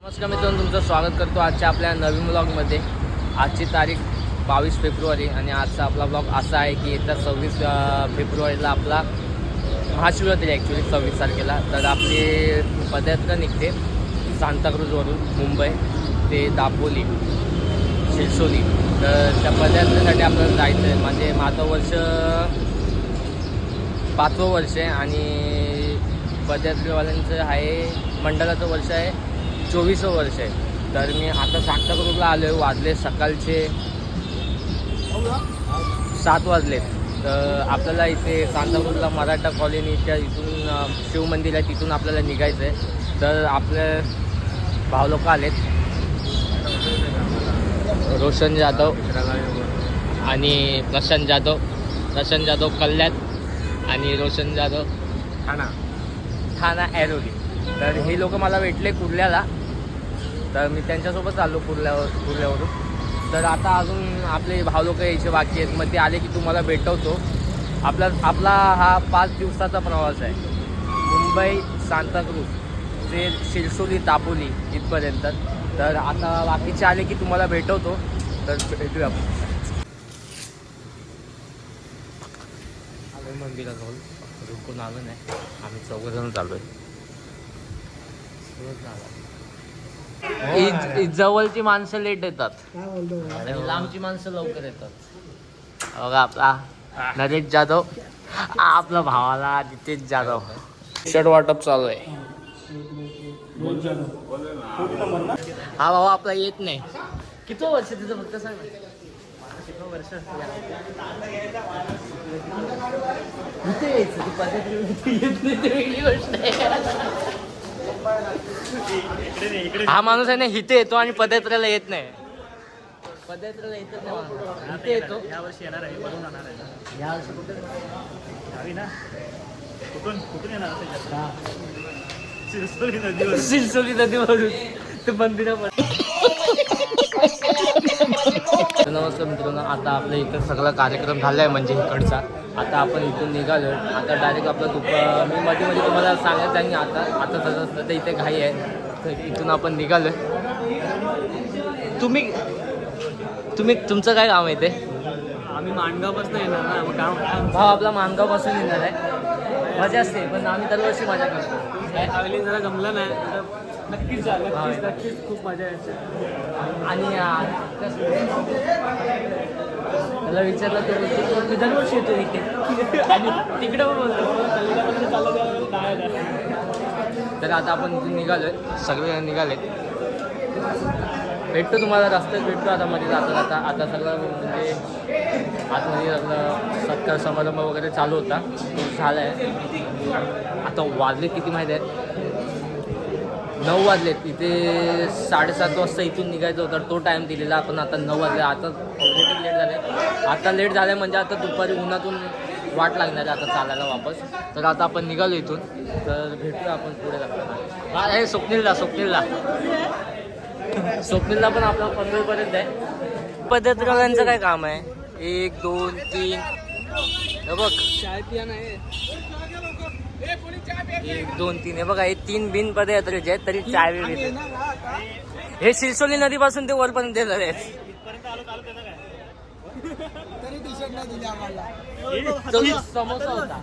नमस्कार मित्रांनो, तुमचं स्वागत करतो आजच्या आपल्या नवीन ब्लॉगमध्ये. आजची तारीख 22 फेब्रुवारी आणि आजचा आपला ब्लॉग असा आहे की येत्या 26 फेब्रुवारीला आपला महाशिवरात्री ॲक्च्युली 26 तारखेला तर आपली पदयात्रा निघते सांताक्रूजवरून मुंबई ते दापोली शिरसोली. तर त्या पदयात्रेसाठी आपल्याला जायचं आहे. म्हणजे माझं वर्ष 5वं वर्ष आहे आणि पदयात्रेवाल्यांचं आहे मंडळाचं वर्ष आहे 24वं वर्ष आहे. तर मी आता सांताक्रूजला आलो आहे. वाजले सकाळचे 7 वाजलेत. तर आपल्याला इथे सांताक्रूजला मराठा कॉलनीच्या इथून शिवमंदिर आहे तिथून आपल्याला निघायचं आहे. तर आपले भाव लोक आलेत, रोशन जाधव आणि प्रशांत जाधव कल्याण आणि रोशन जाधव ठाणा ऐरोली. तर हे लोक मला भेटले कुर्ल्याला, तर मी त्यांच्यासोबत चाललो कुर्ल्यावरून. तर आता अजून आपले भाव लोक यायचे बाकी आहेत. मग ते आले की तुम्हाला भेटवतो. आपला हा 5 दिवसाचा प्रवास आहे, मुंबई सांताक्रूज ते शिरसोली दापोली इथपर्यंत. तर आता बाकीचे आले की तुम्हाला भेटवतो. तर भेटूया आपण. आलो मंदिराजवळ, रुकून आलो नाही, आम्ही 4 जण चालू आहे. जवळची माणसं लेट येतात आणि लांबची माणसं लवकर येतात. बघा आपला नरेश जाधव, आपला भावाला नितेश जाधव. शर्ट वाटप चालू आहे. हा भाऊ आपला येत नाही. किती वर्ष तिथं फक्त सांग. वर्ष इथे यायचं ती पद्धती येत नाही, ते वेगळी गोष्ट आहे. हा माणूस आहे ना, इथे येतो आणि पदयात्रेला येत नाही. पदयात्रेला येतच नाही, इथे येतो. यावर्षी येणार आहे, बनवून आणणार आहे. यावर्षी कुठे गावी ना, कुठून येणार शिरसोली नदीवरून ते मंदिरामध्ये. नमस्कार मित्रांनो, आता आपल्या इथं सगळा कार्यक्रम झाला आहे म्हणजे इकडचा. आता आपण इथून निघालो. आता डायरेक्ट आपलं मी मध्ये तुम्हाला सांगायचं आहे. आता सध्या इथे घाई आहे, तर इथून आपण निघालो. तुमचं काय काम आहे ते? आम्ही माणगावपासून येणार ना, मग काम भाव आपला माणगावपासून येणार आहे. मजा असते, पण आम्ही दरवर्षी मजा करतो. काय आवली जरा जमलं नाही तर नक्कीच जा, नक्कीच खूप मजा येते. आणि त्याला विचारलं तर मी दरवर्षी येतो इथे आणि तिकडे पण बोलतो. तर आता आपण इथून निघालोय, सगळे निघाले. भेटतो तुम्हाला रस्त्यात भेटतो. आता मध्ये जाता आता सगळं म्हणजे आतमध्ये सगळं सत्कार समारंभ वगैरे चालू होता, तो झाला आहे. आता वाजले किती माहीत आहे? 9 वाजलेत. इथे 7:30 वाजता इथून निघायचं होतं, तो टाईम दिलेला. आपण आता 9 वाजले. आता ऑलरेडी लेट झालं. आता लेट झालं म्हणजे आता दुपारी उन्हातून वाट लागणार आहे आता चालायला वापस. तर आता आपण निघालो इथून. तर भेटूया आपण पुढे जातो. हा हे स्वप्नीलला पण आपला पनवेलपर्यंत आहे. पदयात्रेवाल्यांचं काय काम आहे? 1 2 3 हे बघ, चाय पिया नाही. 1 2 3 हे बघा, हे 3 बिन पदयात्रेचे आहेत तरी चाय वेळ. हे शिरसोली नदीपासून ते वरपर्यंत येणार आहेत. तो समोसा होता.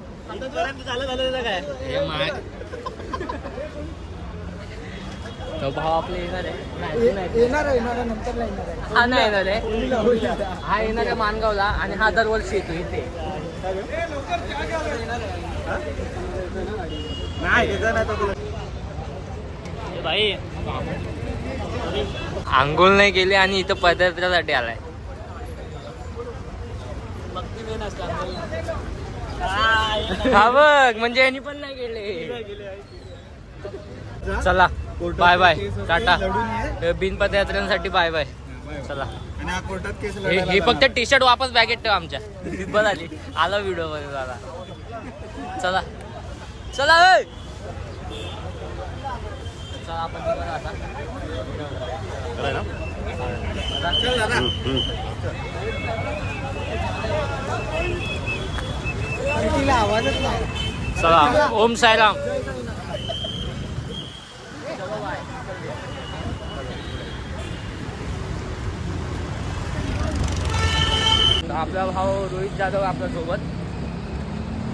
तो भाव आपले येणार आहे. हा नाही येणार आहे. हा येणार आहे माणगावला आणि हा दरवर्षी येतो इथे. भाई आंघोळ नाही गेले आणि इथं पदयात्रेसाठी आलाय. हा बघ, म्हणजे यांनी पण नाही गेले. चला बाय बाय, टाटा. बिन पदयात्रेसाठी बाय बाय. चला. हे फक्त टी शर्ट वापस बॅगेत ठेव आमच्या. बस आला व्हिडिओ मध्ये झाला. चला चला चला आपण आता चला. ओम साईराम. आपला भाऊ रोहित जाधव आपल्या सोबत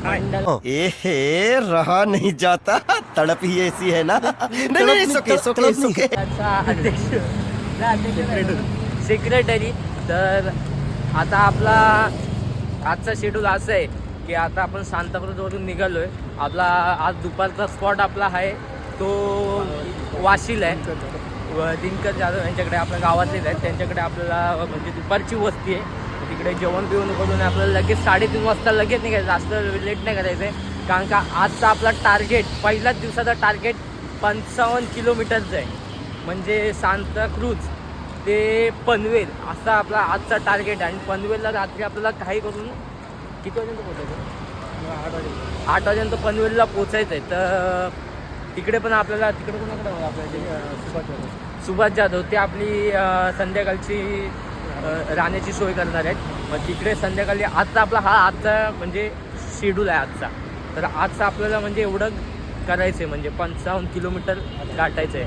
मंडल ए रहा नहीं जाता तड़प ही ऐसी है ना नहीं सुके त्याचा अध्यक्ष सेक्रेटरी. तर आता आपला आजचा शेड्यूल असं आहे की आता आपण सांताक्रूजवरून निघालोय. आपला आज दुपारचा स्पॉट आपला आहे तो वाशीला आहे. दिनकर जाधव यांच्याकडे आपल्या गावातलेच आहेत, त्यांच्याकडे आपल्याला म्हणजे दुपारची वस्ती आहे. तिकडे जेवण बिवण करून आपल्याला लगेच 3:30 वाजता लगेच निघायचं, जास्त लेट नाही करायचं आहे. कारण का आजचा आपला टार्गेट, पहिल्याच दिवसाचा टार्गेट 55 किलोमीटरचं आहे. म्हणजे सांताक्रूज ते पनवेल असा आपला आजचा टार्गेट आहे. आणि पनवेलला रात्री आपल्याला काही करून किती वाजेपर्यंत पोचायचं? 8 वाजेपर्यंत पनवेलला पोचायचं आहे. तर तिकडे पण आपल्याला तिकडे कोणाकडे आपल्याला सुभाष जाधव ते आपली संध्याकाळची राहण्याची सोय करणार आहेत. मग तिकडे संध्याकाळी आजचा आपला आजचा म्हणजे शेड्यूल आहे आजचा. तर आजचा आपल्याला म्हणजे एवढं करायचं आहे, म्हणजे 55 किलोमीटर गाठायचं आहे.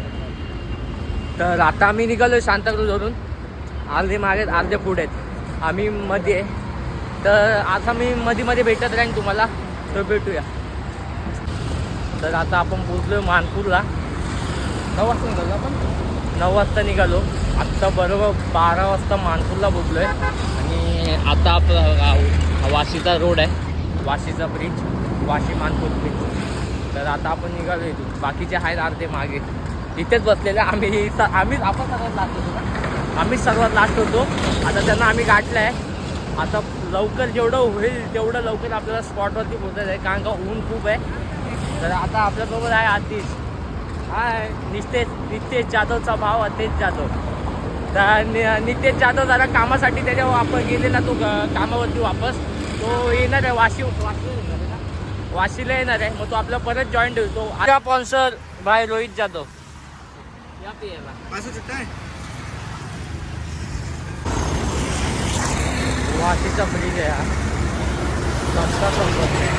तर आता आम्ही निघालो आहे सांताक्रूजवरून. अर्धे मागे अर्धे पुढे आहेत, आम्ही मध्ये आहे. तर आता मी मध्ये भेटत राहीन तुम्हाला, तर भेटूया. तर आता आपण पोचलो मानपूरला. 9 वाजता निघालो आपण. 9 वाजता निघालो. आत्ता बरोबर 12 वाजता मानपूरला पोचलो आहे. आणि आता आपला गाव वाशीचा रोड आहे, वाशीचा ब्रिज, वाशी मानपूर ब्रिज. तर आता आपण निघालो इथून. बाकीचे आहेत अर्धे मागे इथेच बसलेले. आपण सर्वात लास्ट होतो ना, आम्हीच सर्वात लास्ट होतो. आता त्यांना आम्ही गाठलं आहे. आता लवकर जेवढं होईल तेवढं लवकर आपल्याला स्पॉटवरती पोचायचं आहे, कारण का ऊन खूप आहे. तर आता आपल्यासोबत आहे आतिश, हाय नितेश जाधवचा भाव अतेश जाधव. तर नितेश जाधव जरा कामासाठी त्याच्या आपण गेलेला तो कामावरती वापस तो येणार आहे. वाशीला येणार आहे. मग तो आपला परत जॉईन होतो. Sponsor by Rohit Jadhav. या वाशीचा ब्रिज आहे हा. रस्ता संपत नाही.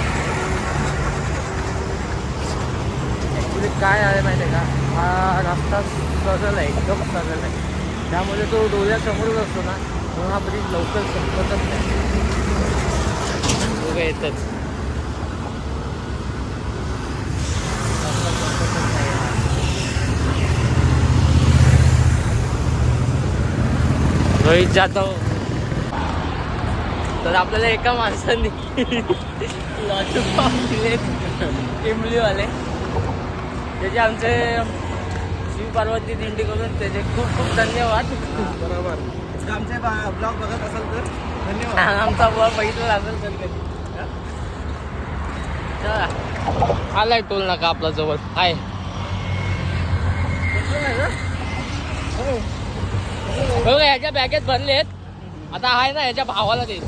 ॲक्च्युली काय आहे माहिती आहे का, हा रस्ता सरळ आहे, एकदम सरळ आहे. त्यामुळे तो डोळ्यासमोरच असतो ना, म्हणून हा ब्रिज लवकर संपतच नाही. येतच रोहित जाधव. तर आपल्याला एका माणसाने इमलीवाले त्याचे आमचे शिव पार्वती दिंडी करून त्याचे खूप खूप धन्यवाद. बरोबर. आमचे ब्लॉग बघत असाल तर धन्यवाद. आमचा ब्लॉग बघितला असेल तर कधी. चला आलाय टोल नाका आपला जवळ आहे. बघा ह्याच्या बॅगेत भरलेत. आता आहे ना ह्याच्या भावाला दे.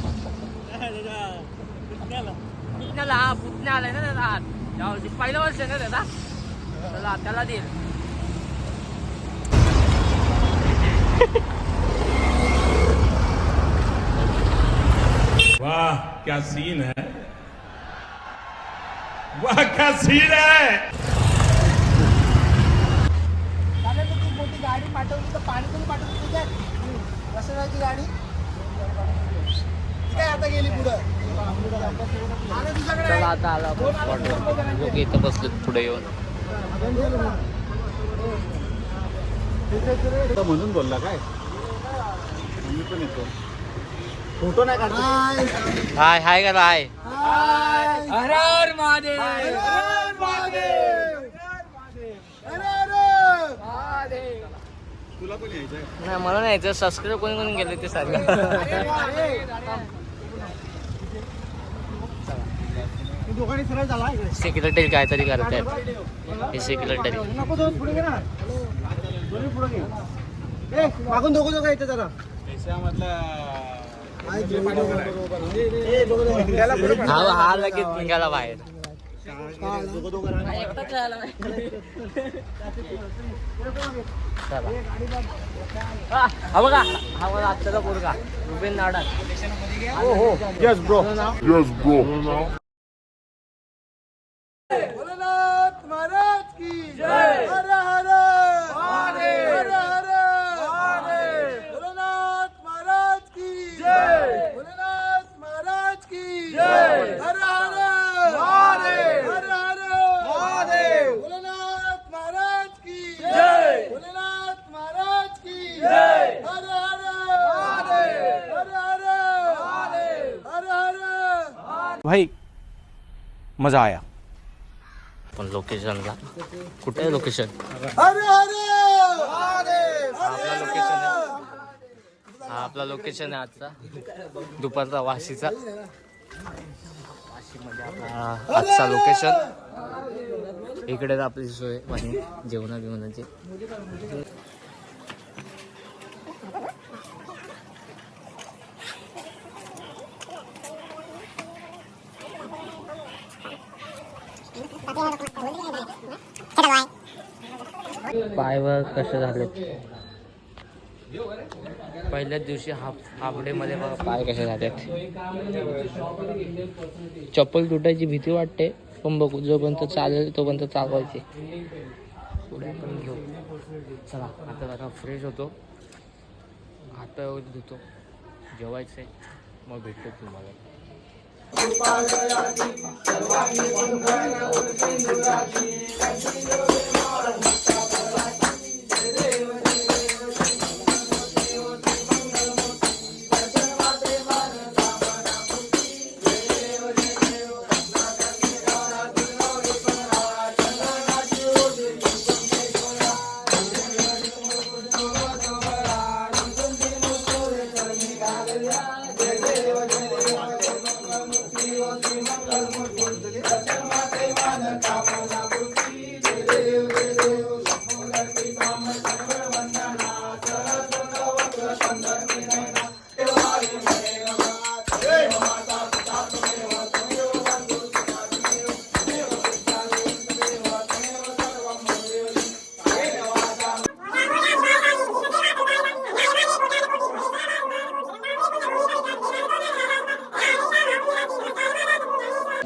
पुतण्या आलाय ना त्याचा हात. यावर्षी पहिलं वर्ष आहे ना त्याचा. चला त्याला देईल. वाह क्या सीन है, वाह क्या सीन है. खूप मोठी गाडी पाठवली तर पाणी पण पाठवली तुझ्यात वसुराची गाडी काय आता गेली पुढं. चला आता आला आपण स्पॉटवर. लोक इथं बसलेत पुढे येऊन. म्हणून बोलला काय मी पण येतो. फोटो नाही काढतो. हाय हाय करा हाय. हर हर महादेव. हर हर महादेव. तुला पण यायचंय? नाही मला नाही यायचं. सबस्क्राईब कोणी कोणी गेले ते सारखं. दोघांनी सरळ झाला इकडे. सेक्रेटरी काहीतरी करत आहेत हे सेक्रेटरी. नको दोन पुढे घे ना. दोन्ही पुढे घे. मागून दोघं येते जरा. हा लगेच निघाला बाहेर. हा बघा हा बघा आत्ताचा पोरगा रुबेन नाडा. हो हो यस ब्रो. भोलेनाथ महाराज की जय. हर हर महादेव. हर हर महादेव. भोलेनाथ महाराज की जय. भोलेनाथ मजा आया. पण लोकेशनला कुठे आहे लोकेशन? हा आपला लोकेशन आहे आजचा दुपारचा वाशीचा. वाशीमध्ये आपला आजचा लोकेशन. इकडे आपली सोय आहे जेवणा बिवणाची. पायवर कसे झाले पहिल्याच दिवशी हाफ डे मध्ये बघा पाय कसे झालेत. चप्पल तुटायची भीती वाटते पण बघू जोपर्यंत चालेल तोपर्यंत चालवायचे. पुढे पण घेऊ. चला आता जरा फ्रेश होतो हात धुतो जेवायचंय मग भेटतो तुम्हाला.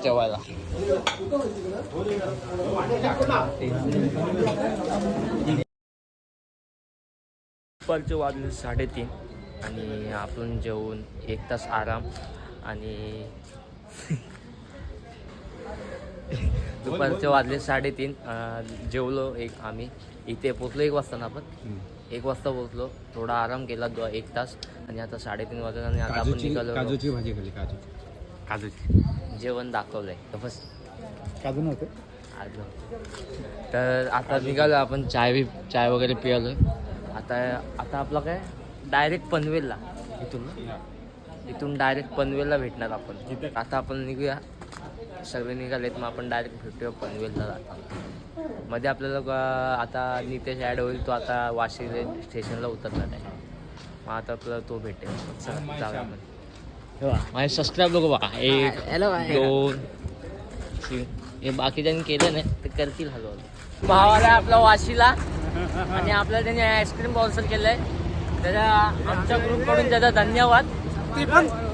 जेवायला दुपारचे वाजले 3:30 आणि आपण जेवून 1 तास आराम आणि दुपारचे वाजले 3:30 जेवलो आम्ही इथे पोचलो 1 वाजता ना. आपण 1 वाजता पोचलो थोडा आराम केला 1 तास आणि आता 3:30 वाजले आणि आता आपण निघालो. काजूची भाजी खाल्ली. काजूची जेवण दाखवलंय बस काजू नव्हते. तर आता निघालो आपण चाय वगैरे पियालो. आता आपला काय डायरेक्ट पनवेलला इथून डायरेक्ट पनवेलला भेटणार आपण. आता आपण निघूया सगळे निघालेत मग आपण डायरेक्ट भेटूया पनवेलला जाताना. मध्ये आपल्याला आता नितेश ॲड होईल तो आता वाशी स्टेशनला उतरणार आहे मग आता आपल्याला तो भेटेल. चला जाऊया आपण. माझे सबस्क्राईब लोक बघा 1 2 3 हे बाकीच्यांनी केलं नाही ते करतील हळूहळू. भावाला आपला वाशीला आणि आपल्याला त्यांनी आईस्क्रीम स्पॉन्सर केलंय त्याच्या आमच्या ग्रुपकडून त्याचा धन्यवाद.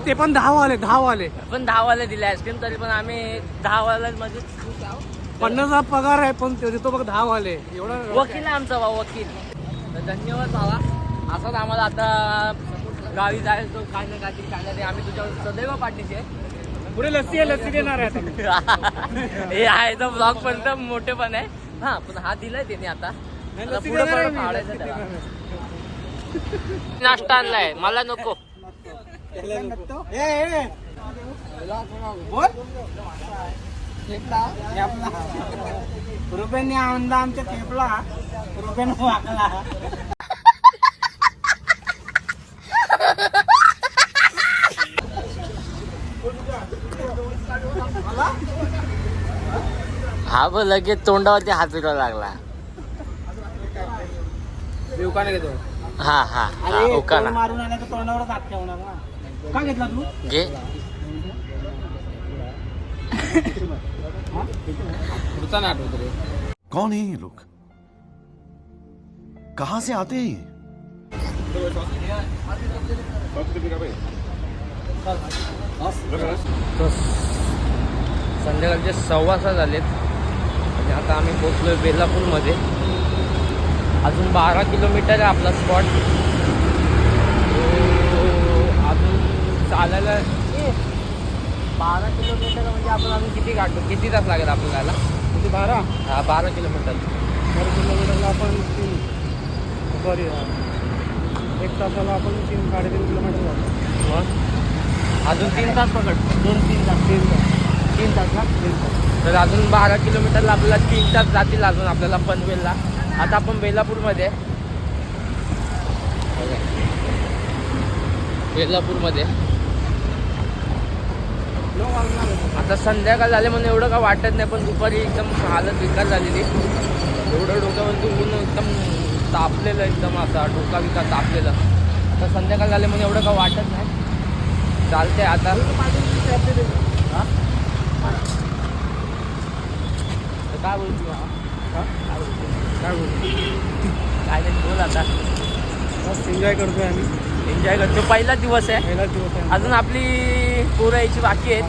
ते पण 10 वाले पण 10 वाले दिले आईस्क्रीम तरी पण आम्ही 10 वाल्यांमध्ये 50,000 पगार आहे पण तो बघ 10 वाले एवढा वकील आहे आमचा भाऊ वकील. तर धन्यवाद भावा. असंच आम्हाला आता गावी जायचं काय ना काय आम्ही तुझ्यावर सदैव पाठीशी आहे. पुढे लस्सी देणार आहे. हे आहे तर ब्लॉग पण तर मोठे पण आहे. हा पण हा दिलाय त्याने आता पुढे पण फाडायचं त्याला. नाश्ता आणलाय मला नको. रुपयांनी आणला आमच्या थेपला रुपयानं वाकला. हा बघ लगेच तोंडावरती हात फिरवायला लागला. उकाना घेतो. हा उकाना मारून आला तर तोंडावरच हात ठेवणार ना. का घेतला तू? घे. पुढचा नाट होत रे. कौन है ये लोग? कहां से आते हैं ये? संध्याकाळचे 6:15 झालेत आणि आता आम्ही पोहोचलोय बेलापूरमध्ये. अजून 12 किलोमीटर आहे आपला स्पॉट. अजून चालायला 12 किलोमीटर म्हणजे आपण अजून किती तास लागेल आपल्याला? 12 हा 12 किलोमीटर. 12 किलोमीटरला आपण 1 तासाला आपण 3-3.5 किलोमीटर जातो. मग अजून 3 तास पकड. 2-3 तास 3 तास ना. तर अजून 12 किलोमीटरला आपल्याला 3 तास जातील अजून आपल्याला पनवेलला. आता आपण बेलापूरमध्ये आहे. बेलापूरमध्ये आता संध्याकाळ झाले म्हणून एवढं काय वाटत नाही, पण दुपारी एकदम हालत बेकार झालेली. एवढं डोक्यावरती ऊन एकदम तापलेलं, एकदम असा डोका बिका तापलेलं. आता संध्याकाळ झाले म्हणून एवढं काय वाटत नाही, चालतंय आता. हां काय बोलतो काय नाही बोल आता. एन्जॉय करतोय आम्ही. एन्जॉय करतो. पहिला दिवस आहे, पहिलाच दिवस आहे. अजून आपली पोरं यायची बाकी आहेत.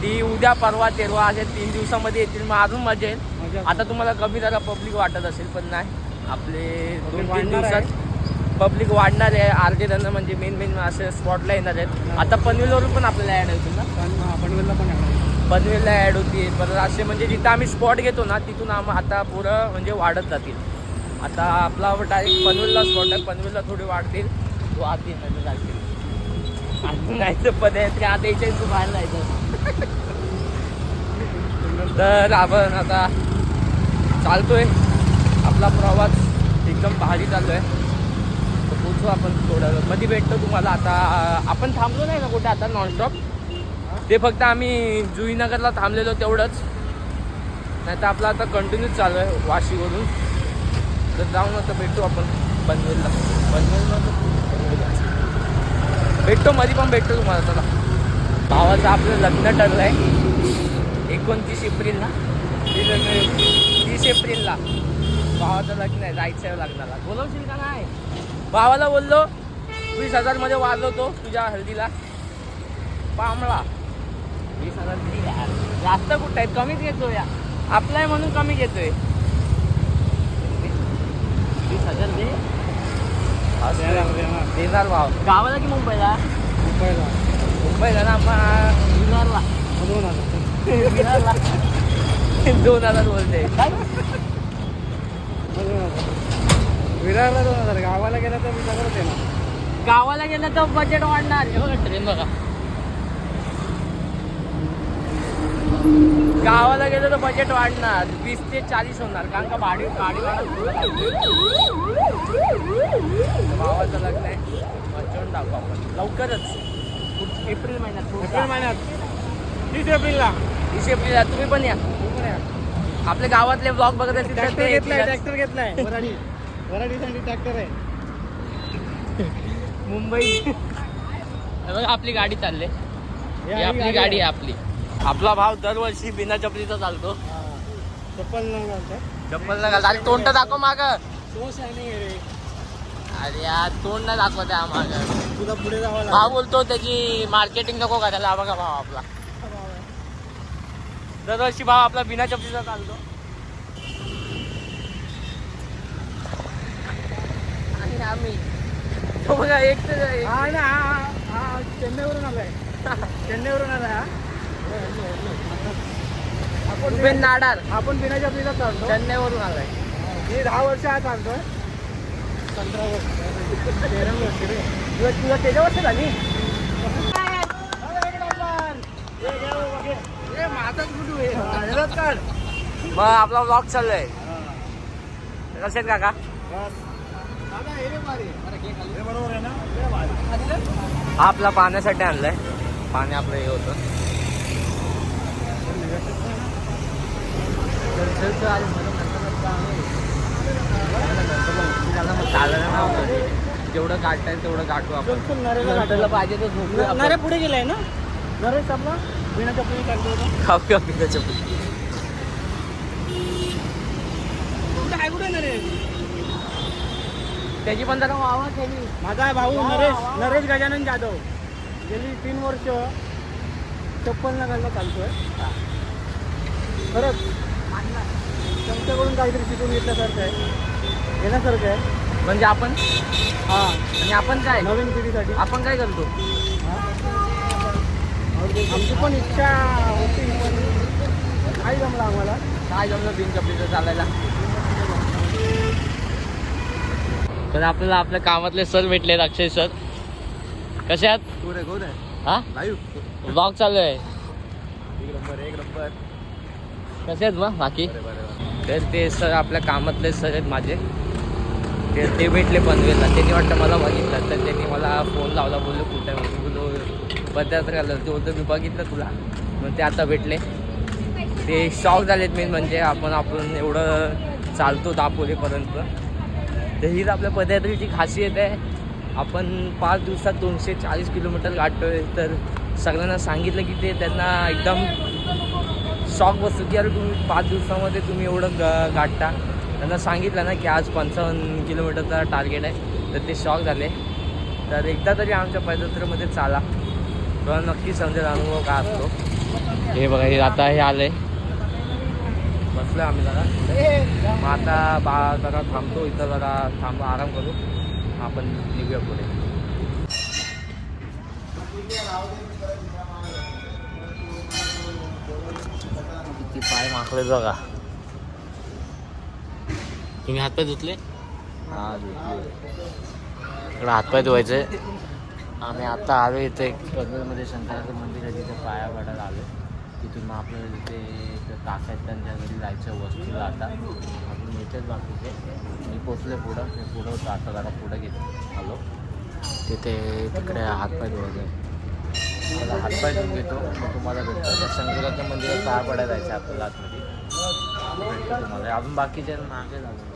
ती उद्या परवा तेरवा असे 3 दिवसामध्ये येतील, मग अजून मजा येईल. आता तुम्हाला कमी जरा पब्लिक वाटत असेल, पण नाही, आपले 2-3 दिवसात पब्लिक वाढणार आहे. अर्धे जण म्हणजे मेन असे स्पॉटला येणार आहेत. आता पनवेलवरून पण आपल्याला ॲड होतील ना, पनवेलला पण आहे. पनवेलला ॲड होतील. परत असे म्हणजे जिथं आम्ही स्पॉट घेतो ना तिथून आता पोरं म्हणजे वाढत जातील. आता आपला डायरेक्ट पनवेलला स्पॉट आहे, पनवेलला थोडी वाढतील, तू आत येणार जातील. आणि नाही तर पदयात्रे आता यायच्या तू बाहेर जायचं. तर आपण आता चालतोय, आपला प्रवास एकदम भारी चालू आहे. तर पोचू आपण थोड्या वेळ मध्ये भेटतो तुम्हाला. आता आपण थांबलो नाही ना कुठे आता नॉनस्टॉप, ते फक्त आम्ही जुईनगरला थांबलेलो तेवढंच, नाही तर आपलं आता कंटिन्यूच चालू आहे वाशीवरून. तर जाऊन आता भेटू आपण पनवेलला. भेटतो मध्ये पण भेटतो तुम्हाला. चला, भावाचं आपलं लग्न ठरलं आहे 29 एप्रिलला. 30 एप्रिलला भावाचं लग्न आहे, जायचं आहे लग्नाला. बोलवशील का नाही? भावाला बोललो 20,000 मध्ये वाजवतो तुझ्या हल्दीला. पामळा 20,000 दिली. जास्त कुठं आहेत, कमीच घेतो या. आपला आहे म्हणून कमी घेतोय. 20,000 दे. देणार भाव. गावाला की मुंबईला? मुंबईला ना, विरारला 2,000 बोलते. विरारला 2,000. गावाला गेला तर मी सगळं देणार. गावाला गेलं तर बजेट वाढणार. हे बघा ट्रेन बघा. गावाला गेलं तर बजेट वाढणार, 20 ते 40 होणार, कारण का गाडी भावाचं लग्न आहे. वाचवून टाकू आपण लवकरच, एप्रिल महिन्यात 30 एप्रिलला. 30 एप्रिलला तुम्ही पण या. आपल्या गावातले ब्लॉग बघत असतील तर ट्रॅक्टर ते घेतलाय. वराडीसाठी ट्रॅक्टर आहे. मुंबई. बघा आपली गाडी चालले, ही आपली गाडी आहे आपली. आपला भाव दरवर्षी बिना चपलीचा चालतो. चप्पल न घालतो. चप्पल न घालतो. अरे तोंड दाखव माग. शायनिंग आहे रे. अरे यार तोंड नाही दाखवत आहे माग. तुला पुढे जावं भाव बोलतो त्याची मार्केटिंग नको करायला. हा बघा भाव आपला दरवर्षी भाव आपला बिना चपलीचा चालतो. आणि आम्ही तो बघा एक चेन्नईवरून आलाय. चेन्नईवरून आलाय. आपण नाडार. आपण बिना चपलीचा चालतो. चेन्नईवरून आलाय. मी 10 वर्ष हा चालतोय. 15 वर्ष 13 वर्ष रे. तुला त्याच्या वर्ष झाली. मग आपला ब्लॉग चाललाय. कसे आहेत काका? हा आपला पाण्यासाठी आणलाय. पाणी आपलं हे होतं. जेवढं काढता येईल तेवढं काढू आपण. नरेला पाहिजे तर झोपू. नरे पुढे गेलाय ना. नरेश आपला बिना चपली टाकतो. खाऊया बिना चपली. काय कुठे नरेश? त्याची पण जरा वावा केली. माझा भाऊ नरेश गजानन जाधव गेली 3 वर्ष चप्पल न घालणं चालतोय. खरंच त्यांच्याकडून काहीतरी शिकून घेतल्यासारखं आहे, घेण्यासारखं आहे. म्हणजे आपण हां. आणि आपण काय नवीन पिढीसाठी आपण काय करतो? आमची पण इच्छा होती, पण काय जमलं आम्हाला. काय जमलं बिन चपलीचं चालायला. तर आपल्याला आपल्या कामातले सर भेटले, अक्षय सर. कसे आहात? हा ब्लॉग चालू आहे. कसे आहेत मग बाकी? तर ते सर आपल्या कामातले सर आहेत माझे, ते भेटले पनवेलला. त्यांनी वाटतं मला बघितलं, तर त्यांनी मला फोन लावला, बोललो कुठे आहे, बोललो पदयात्रा आलं. ते बोलतो मी बघितलं तुला, मग ते आता भेटले. ते शॉक झालेत मेन म्हणजे आपण एवढं चालतो दापोलीपर्यंत. तर हीच आपल्या पदयात्रेची खासियत आहे. आपण 5 दिवसात 240 किलोमीटर गाठतोय. तर सगळ्यांना सांगितलं की ते त्यांना एकदम शॉक बसतो की अरे तुम्ही 5 दिवसामध्ये तुम्ही एवढं गाठता. त्यांना सांगितलं ना की आज 55 किलोमीटरचा टार्गेट आहे, तर ते शॉक झाले. तर एकदा तरी आमच्या पदयात्रेमध्ये चाला, तेव्हा नक्की समजेल अनुभव काय असतो. हे बघा, हे आता हे आलंय, बसलो आम्ही जरा. मग आता जरा थांबतो इथं, जरा आराम करू, आपण निघूया पुढे. किती पाय माकले बघा. तुम्ही हातपाय धुतले? हां धुतले. इकडं हातपाय धुवायचे. आम्ही आता आलो इथे पनवेलमध्ये शंकराचं मंदिर आहे, तिथे पाया पडायला आलो. तिथून मग आपल्याला तिथे काका आहेत त्यांच्या घरी जायचं वस्तूला. आता आपण येतेच बाकीचे. मी पोचले पुढं, मी पुढं होतो, आता जरा पुढं घेतो आलो. तिकडे हातपाय धुवायचं. मला हातपाय धुवून घेतो, मग तुम्हाला भेटतो. त्या शंकराच्या मंदिरात पाया पडायला जायचं आपल्याला आतमध्ये, भेटतो तुम्हाला. अजून बाकीचे मागे झालं.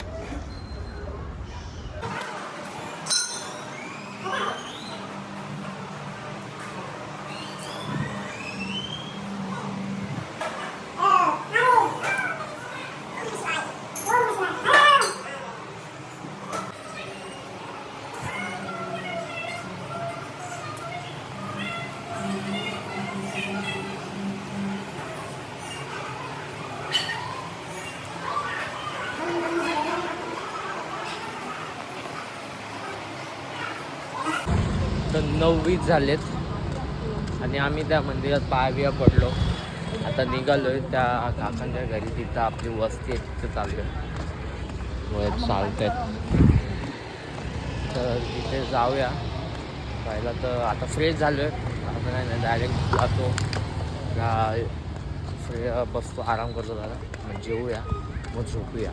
तर 9:20 झालेत आणि आम्ही त्या मंदिरात पाया पडलो. आता निघालो आहे त्या काकांच्या घरी, तिथं आपली वस्ती आहे, तिथं चाललो आहे. चालत आहेत, तर तिथे जाऊया. पहिला तर आता फ्रेश झालो आहे, आता नाही डायरेक्ट जातो, बसतो, आराम करतो जरा, मग जेवूया, मग झोपूया.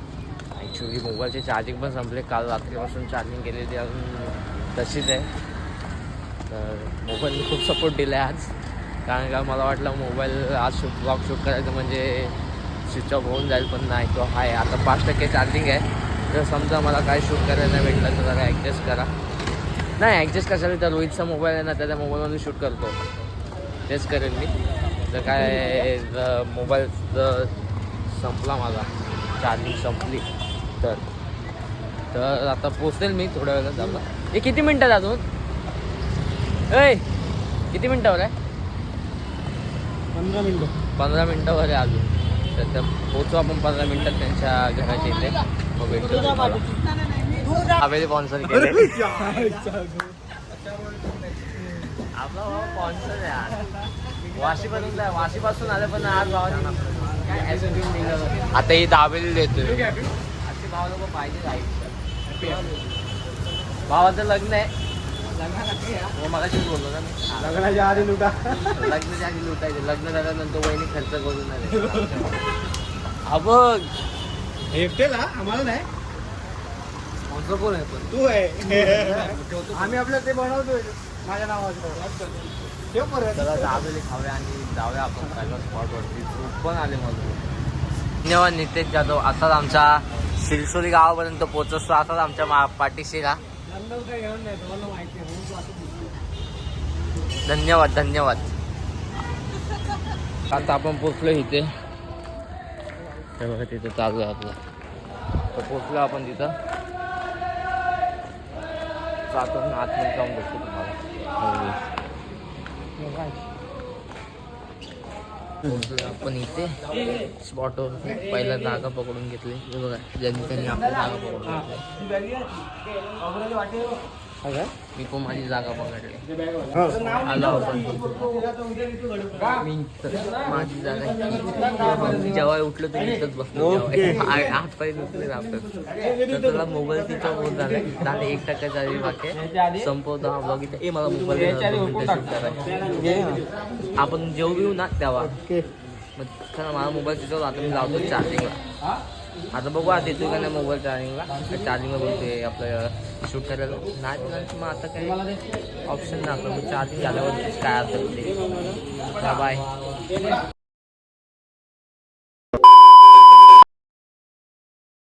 ॲक्च्युली मोबाईलचे चार्जिंग पण संपले, काल रात्रीपासून चार्जिंग केलेली अजून तशीच आहे. तर मोबाईलने खूप सपोर्ट दिला आहे आज, कारण का मला वाटलं मोबाईल आज ब्लॉग शूट करायचं म्हणजे स्विच ऑफ होऊन जाईल, पण नाही, तो आहे. आता 5% चार्जिंग आहे. तर समजा मला काय शूट करायला नाही भेटलं तर जरा ॲडजस्ट करा. नाही ॲडजस्ट कशाला, तर रोहितचा मोबाईल आहे ना, त्याच्या मोबाईलमध्ये शूट करतो, तेच करेन मी. तर काय मोबाईल संपला माझा, चार्जिंग संपली, तर आता पोचेल मी थोड्या वेळात. जाऊ. हे किती मिनटात अजून? किती मिनटावर आहे? 15 मिनटं. 15 मिनटावर आहे अजून. तर पोचू आपण 15 मिनटात त्यांच्या घराच्या इथे, मग भेटतो तुम्हाला. हवेली स्पॉन्सर केले आपला भाऊ स्पॉन्सर आहे. वाशीपासून आले, पण आज आता ही दाबेली देतोय. अशी भाव लोक पाहिजे आयुष्यात. भावाचं लग्न आहे, मगाशीच बोललो ना मी, लग्नाच्या आधी लुटा. लग्नाच्या आधी लुटायचे, लग्न झाल्यानंतर वहिनी खर्च करून आले. हा बघ एकटेला आम्हाला नाही, स्पॉन्सर कोण आहे? पण तू आहे. आम्ही आपलं ते बनवतोय माझ्या नावाचं. ठेव परत. चला दाबेली खाऊया आणि जाऊया आपण सगळ्या स्पॉटवरती. झोप पण आले मला. धन्यवाद नितेश जाधव. असाच आमच्या सिलसोली गावापर्यंत पोहोचतो, असाच आमच्या पाठीशी राहा. धन्यवाद. आता आपण पोचलो इथे, हे बघा तिथं चालू आहे आपलं. तर पोचलो आपण तिथं, जातो आतमध्ये जाऊन भेटतो तुम्हाला. पोचलो आपण इथे स्पॉटवर. पहिला जागा पकडून घेतली, हे बघा ज्यांनी त्यांनी आपली जागा पकडून घेतली. मी पण माझी जागा पकडली, आलो आपण. माझी जागा जेव्हा उठलं तुम्ही इथंच बसलो, हात पाय दुसरे राहतात. तर त्याला मोबाईल तिचा होत झाले 1% चार्जिंग बाकी, संपवतो हा ब्लॉग इथे. मला मोबाईल शूट करायचं, आपण जेव्हा येऊ ना तेव्हा मग चला माझा मोबाईल तिथं आता मी लावतो चार्जिंगला. आता बघू आता येतो का नाही मोबाईल चार्जिंगला. चार्जिंगला बोलतोय आपलं शूट करायला नाही तर मग आता काही ऑप्शन नाही आपलं. चार्जिंग झाल्यावरतीच काय असेल ते. बाय.